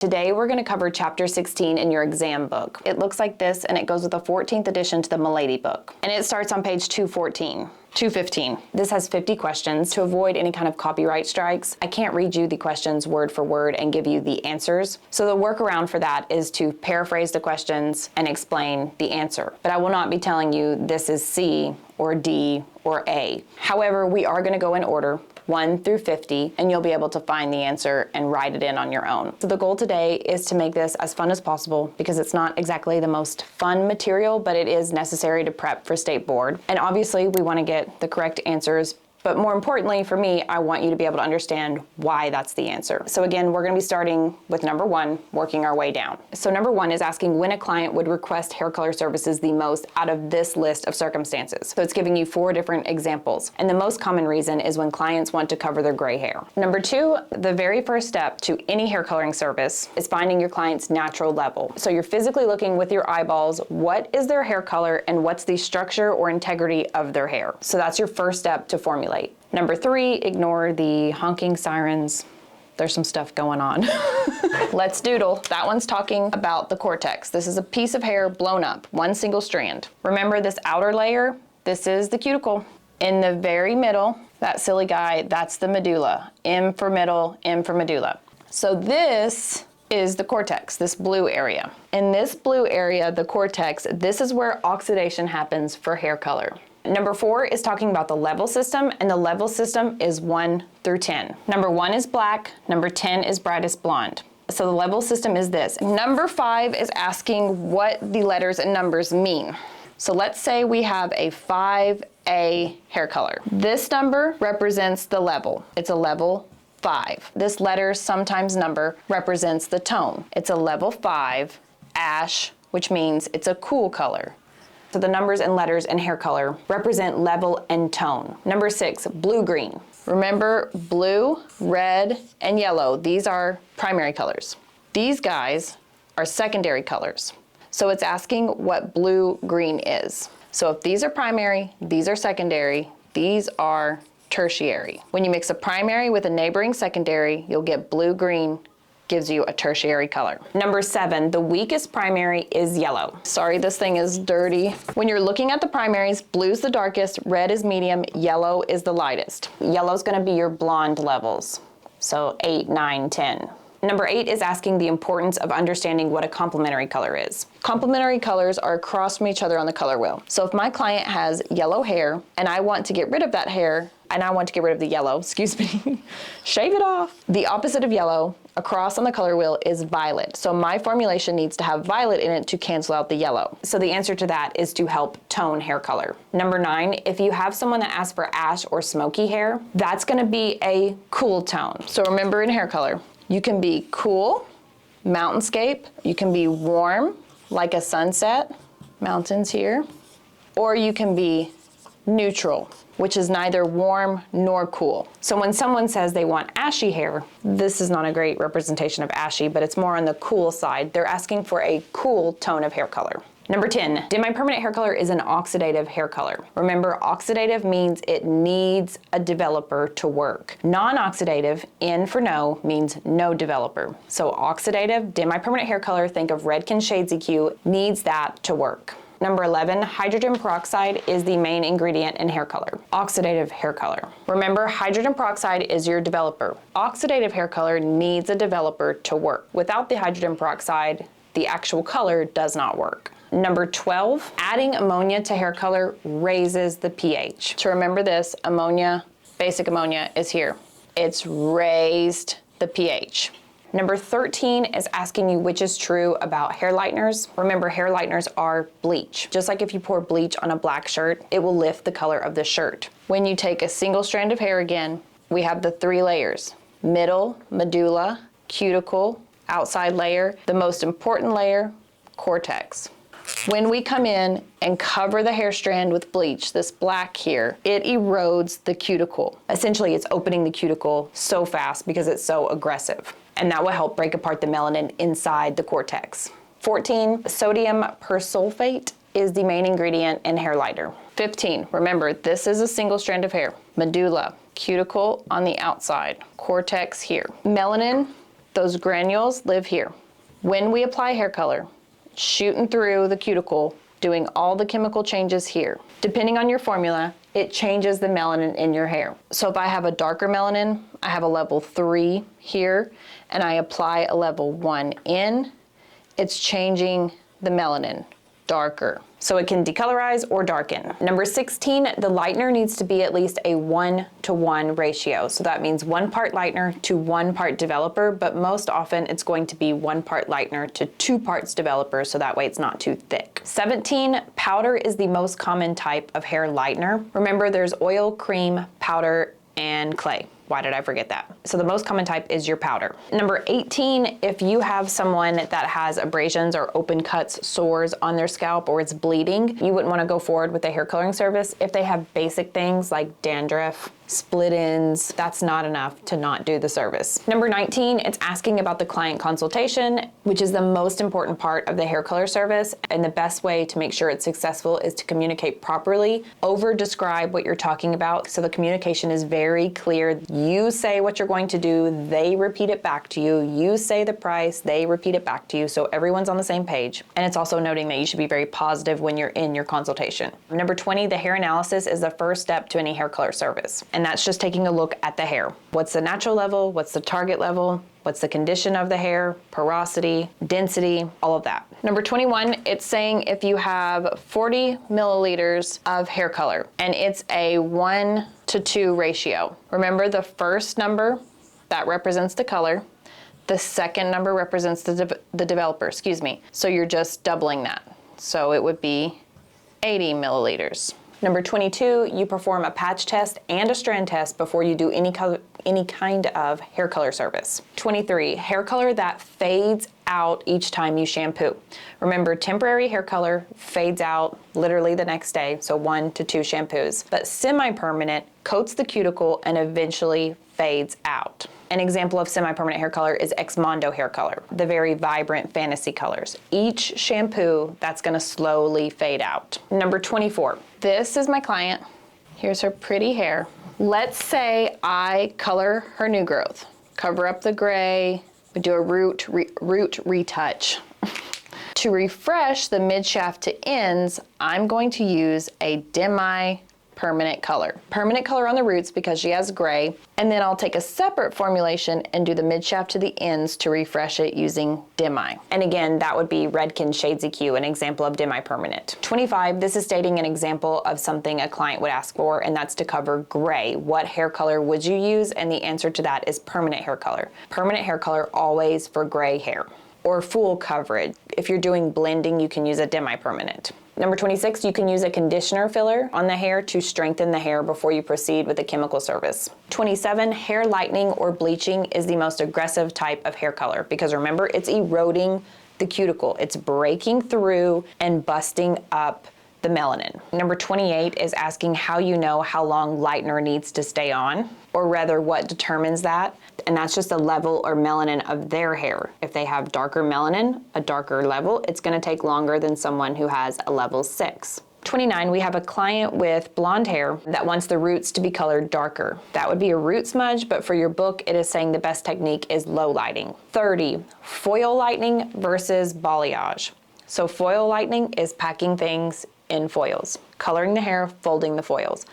Today we're going to cover chapter 16 in your exam book. It looks like this and it goes with the 14th edition to the Milady book. And it starts on page 215. This has 50 questions. To avoid any kind of copyright strikes, I can't read you the questions word for word and give you the answers. So the workaround for that is to paraphrase the questions and explain the answer. But I will not be telling you this is C or D or A. However, we are going to go in order, 1 through 50, and you'll be able to find the answer and write it in on your own. So the goal today is to make this as fun as possible because it's not exactly the most fun material, but it is necessary to prep for state board. And obviously we want to get the correct answers, but more importantly for me, I want you to be able to understand why that's the answer. So again, we're going to be starting with number 1, working our way down. So number 1 is asking when a client would request hair color services the most out of this list of circumstances. So it's giving you 4 different examples. And the most common reason is when clients want to cover their gray hair. Number 2, the very first step to any hair coloring service is finding your client's natural level. So you're physically looking with your eyeballs, what is their hair color and what's the structure or integrity of their hair. So that's your first step to formulate. Number 3, ignore the honking sirens. There's some stuff going on. Let's doodle. That one's talking about the cortex. This is a piece of hair blown up, one single strand. Remember this outer layer? This is the cuticle. In the very middle, that silly guy, that's the medulla. M for middle, M for medulla. So this is the cortex, this blue area. In this blue area, the cortex, this is where oxidation happens for hair color. Number 4 is talking about the level system, and the level system is 1 through 10. Number 1 is black, number 10 is brightest blonde. So the level system is this. Number 5 is asking what the letters and numbers mean. So let's say we have a 5A hair color. This number represents the level. It's a level 5. This letter, sometimes number, represents the tone. It's a level 5, ash, which means it's a cool color. So the numbers and letters in hair color represent level and tone. Number 6, blue-green. Remember, blue, red, and yellow, these are primary colors. These guys are secondary colors. So it's asking what blue-green is. So if these are primary, these are secondary, these are tertiary. When you mix a primary with a neighboring secondary, you'll get blue-green, gives you a tertiary color. Number 7, the weakest primary is yellow. Sorry, this thing is dirty. When you're looking at the primaries, blue's the darkest, red is medium, yellow is the lightest. Yellow's gonna be your blonde levels. So 8, 9, 10. Number 8 is asking the importance of understanding what a complementary color is. Complementary colors are across from each other on the color wheel. So if my client has yellow hair and I want to get rid of that hair, and I want to get rid of the yellow, excuse me, shave it off. The opposite of yellow across on the color wheel is violet. So my formulation needs to have violet in it to cancel out the yellow. So the answer to that is to help tone hair color. Number 9, if you have someone that asks for ash or smoky hair, that's gonna be a cool tone. So remember in hair color, you can be cool, mountainscape, you can be warm, like a sunset, mountains here, or you can be neutral, which is neither warm nor cool. So when someone says they want ashy hair, this is not a great representation of ashy, but it's more on the cool side. They're asking for a cool tone of hair color. Number 10, Demi-permanent hair color is an oxidative hair color. Remember, oxidative means it needs a developer to work. Non-oxidative, N for no, means no developer. So oxidative, demi-permanent hair color, think of Redken Shades EQ, needs that to work. Number 11, hydrogen peroxide is the main ingredient in hair color. Oxidative hair color. Remember, hydrogen peroxide is your developer. Oxidative hair color needs a developer to work. Without the hydrogen peroxide, the actual color does not work. Number 12, adding ammonia to hair color raises the pH. To remember this, ammonia, basic ammonia is here. It's raised the pH. Number 13 is asking you which is true about hair lighteners. Remember, hair lighteners are bleach. Just like if you pour bleach on a black shirt, it will lift the color of the shirt. When you take a single strand of hair again, we have the 3 layers: middle, medulla, cuticle, outside layer, the most important layer, cortex. When we come in and cover the hair strand with bleach, this black here, it erodes the cuticle. Essentially, it's opening the cuticle so fast because it's so aggressive. And that will help break apart the melanin inside the cortex. 14, sodium persulfate is the main ingredient in hair lightener. 15, remember, this is a single strand of hair. Medulla, cuticle on the outside, cortex here. Melanin Those granules live here. When we apply hair color, shooting through the cuticle, doing all the chemical changes here. Depending on your formula, it changes the melanin in your hair. So if I have a darker melanin, I have a level 3 here, and I apply a level 1 in, it's changing the melanin darker. So it can decolorize or darken. Number 16, the lightener needs to be at least a 1-to-1 ratio. So that means 1 part lightener to 1 part developer, but most often it's going to be 1 part lightener to 2 parts developer, so that way it's not too thick. 17, powder is the most common type of hair lightener. Remember, there's oil, cream, powder, and clay. Why did I forget that? So the most common type is your powder. Number 18, if you have someone that has abrasions or open cuts, sores on their scalp, or it's bleeding, you wouldn't want to go forward with the hair coloring service. If they have basic things like dandruff, split ends, that's not enough to not do the service. Number 19, it's asking about the client consultation, which is the most important part of the hair color service. And the best way to make sure it's successful is to communicate properly, over describe what you're talking about, so the communication is very clear. You say what you're going to do, they repeat it back to you. You say the price, they repeat it back to you, so everyone's on the same page. And it's also noting that you should be very positive when you're in your consultation. Number 20, the hair analysis is the first step to any hair color service. And that's just taking a look at the hair. What's the natural level? What's the target level? What's the condition of the hair, porosity, density, all of that. Number 21, it's saying if you have 40 milliliters of hair color and it's a 1-to-2 ratio. Remember, the first number, that represents the color. The second number represents the developer, So you're just doubling that. So it would be 80 milliliters. Number 22, you perform a patch test and a strand test before you do any kind of hair color service. 23, hair color that fades out each time you shampoo. Remember, temporary hair color fades out literally the next day, so 1 to 2 shampoos. But semi-permanent coats the cuticle and eventually fades out. An example of semi-permanent hair color is Mondo hair color, the very vibrant fantasy colors. Each shampoo, that's gonna slowly fade out. Number 24, this is my client. Here's her pretty hair. Let's say I color her new growth, cover up the gray, do a root retouch. To refresh the mid-shaft to ends, I'm going to use a Demi-permanent color. Permanent color on the roots because she has gray, and then I'll take a separate formulation and do the mid-shaft to the ends to refresh it using Demi. And again, that would be Redken Shades EQ, an example of Demi-permanent. 25, this is stating an example of something a client would ask for, and that's to cover gray. What hair color would you use? And the answer to that is permanent hair color. Permanent hair color always for gray hair. Or full coverage. If you're doing blending, you can use a Demi-permanent. Number 26, you can use a conditioner filler on the hair to strengthen the hair before you proceed with the chemical service. 27, hair lightening or bleaching is the most aggressive type of hair color because remember, it's eroding the cuticle. It's breaking through and busting up the melanin. Number 28 is asking how you know how long lightener needs to stay on, or rather what determines that, and that's just the level or melanin of their hair. If they have darker melanin, a darker level, it's gonna take longer than someone who has a level 6. 29, we have a client with blonde hair that wants the roots to be colored darker. That would be a root smudge, but for your book, it is saying the best technique is low lighting. 30, foil lightening versus balayage. So foil lightening is packing things in foils, coloring the hair, folding the foils.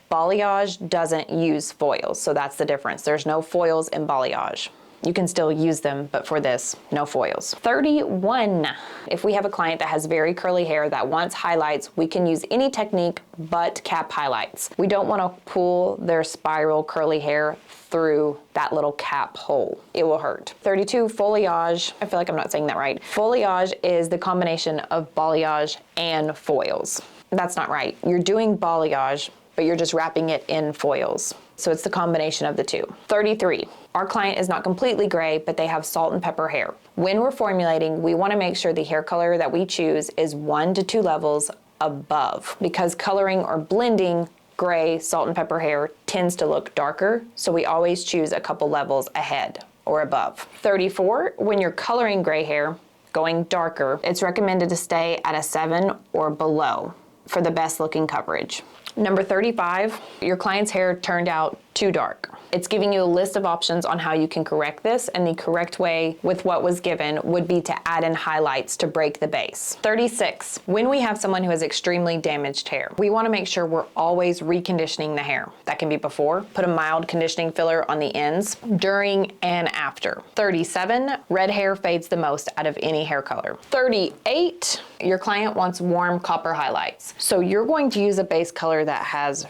Balayage doesn't use foils, so that's the difference. There's no foils in balayage. You can still use them, but for this, no foils. 31, if we have a client that has very curly hair that wants highlights, we can use any technique but cap highlights. We don't want to pull their spiral curly hair through that little cap hole. It will hurt. 32, foliage. I feel like I'm not saying that right. Foliage is the combination of balayage and foils. That's not right. You're doing balayage, but you're just wrapping it in foils. So it's the combination of the two. 33, our client is not completely gray, but they have salt and pepper hair. When we're formulating, we want to make sure the hair color that we choose is 1 to 2 levels above, because coloring or blending gray, salt and pepper hair tends to look darker, so we always choose a couple levels ahead or above. 34, when you're coloring gray hair, going darker, it's recommended to stay at a 7 or below for the best looking coverage. Number 35, your client's hair turned out too dark. It's giving you a list of options on how you can correct this, and the correct way with what was given would be to add in highlights to break the base. 36, when we have someone who has extremely damaged hair, we want to make sure we're always reconditioning the hair. That can be before, put a mild conditioning filler on the ends, during and after. 37, red hair fades the most out of any hair color. 38, your client wants warm copper highlights. So you're going to use a base color that has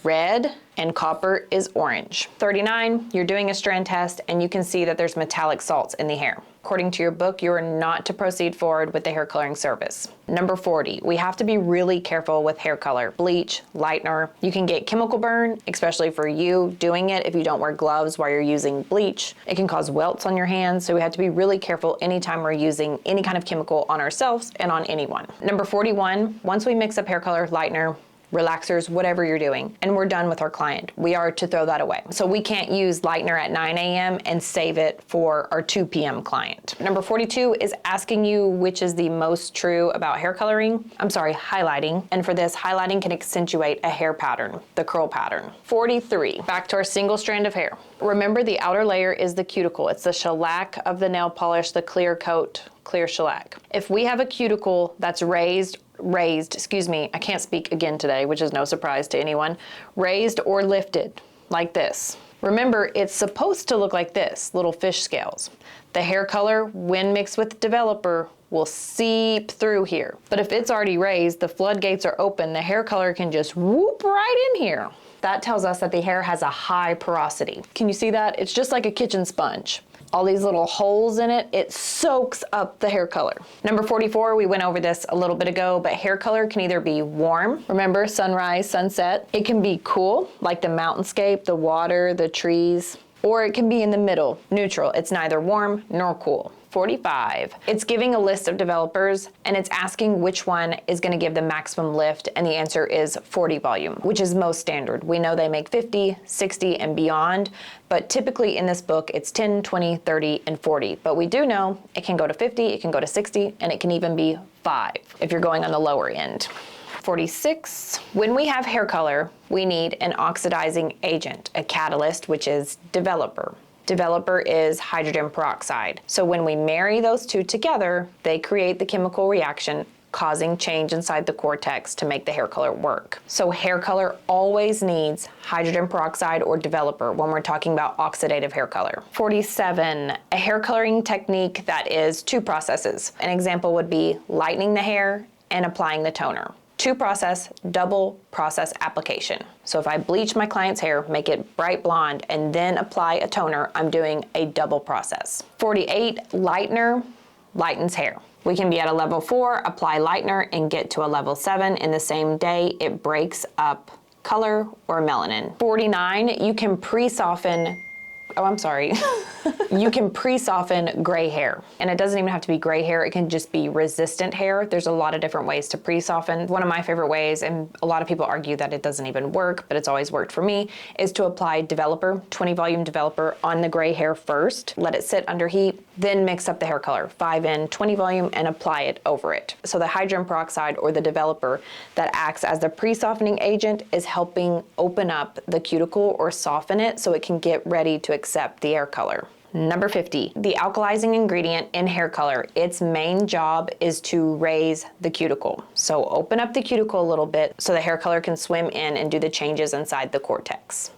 red and copper is orange. 39, you're doing a strand test and you can see that there's metallic salts in the hair. According to your book, you are not to proceed forward with the hair coloring service. Number 40, we have to be really careful with hair color, bleach, lightener. You can get chemical burn, especially for you doing it if you don't wear gloves while you're using bleach. It can cause welts on your hands, so we have to be really careful anytime we're using any kind of chemical on ourselves and on anyone. Number 41, once we mix up hair color, lightener, relaxers, whatever you're doing, and we're done with our client, we are to throw that away. So we can't use lightener at 9 a.m. and save it for our 2 p.m. client. Number 42 is asking you which is the most true about hair coloring. Highlighting. And for this, highlighting can accentuate a hair pattern, the curl pattern. 43, back to our single strand of hair. Remember, the outer layer is the cuticle. It's the shellac of the nail polish, the clear coat, clear shellac. If we have a cuticle that's raised, I can't speak again today, which is no surprise to anyone, raised or lifted like this. Remember, it's supposed to look like this, little fish scales. The hair color, when mixed with developer, will seep through here. But if it's already raised, the floodgates are open, the hair color can just whoop right in here. That tells us that the hair has a high porosity. Can you see that? It's just like a kitchen sponge. All these little holes in it, it soaks up the hair color. Number 44, we went over this a little bit ago, but hair color can either be warm, remember sunrise, sunset. It can be cool, like the mountainscape, the water, the trees, or it can be in the middle, neutral. It's neither warm nor cool. 45, it's giving a list of developers and it's asking which one is going to give the maximum lift, and the answer is 40 volume, which is most standard. We know they make 50, 60 and beyond, but typically in this book it's 10, 20, 30 and 40. But we do know it can go to 50, it can go to 60, and it can even be 5 if you're going on the lower end. 46, when we have hair color, we need an oxidizing agent, a catalyst, which is developer. Developer is hydrogen peroxide. So when we marry those two together, they create the chemical reaction causing change inside the cortex to make the hair color work. So hair color always needs hydrogen peroxide or developer when we're talking about oxidative hair color. 47, a hair coloring technique that is 2 processes. An example would be lightening the hair and applying the toner. 2 process, double process application. So if I bleach my client's hair, make it bright blonde, and then apply a toner, I'm doing a double process. 48, lightener lightens hair. We can be at a level 4, apply lightener, and get to a level 7 in the same day. It breaks up color or melanin. 49, you can pre-soften you can pre-soften gray hair. And it doesn't even have to be gray hair, it can just be resistant hair. There's a lot of different ways to pre-soften. One of my favorite ways, and a lot of people argue that it doesn't even work, but it's always worked for me, is to apply developer, 20 volume developer on the gray hair first, let it sit under heat, then mix up the hair color, 5 in, 20 volume, and apply it over it. So the hydrogen peroxide or the developer that acts as the pre-softening agent is helping open up the cuticle or soften it so it can get ready to accept the hair color. Number 50, the alkalizing ingredient in hair color, its main job is to raise the cuticle. So open up the cuticle a little bit so the hair color can swim in and do the changes inside the cortex.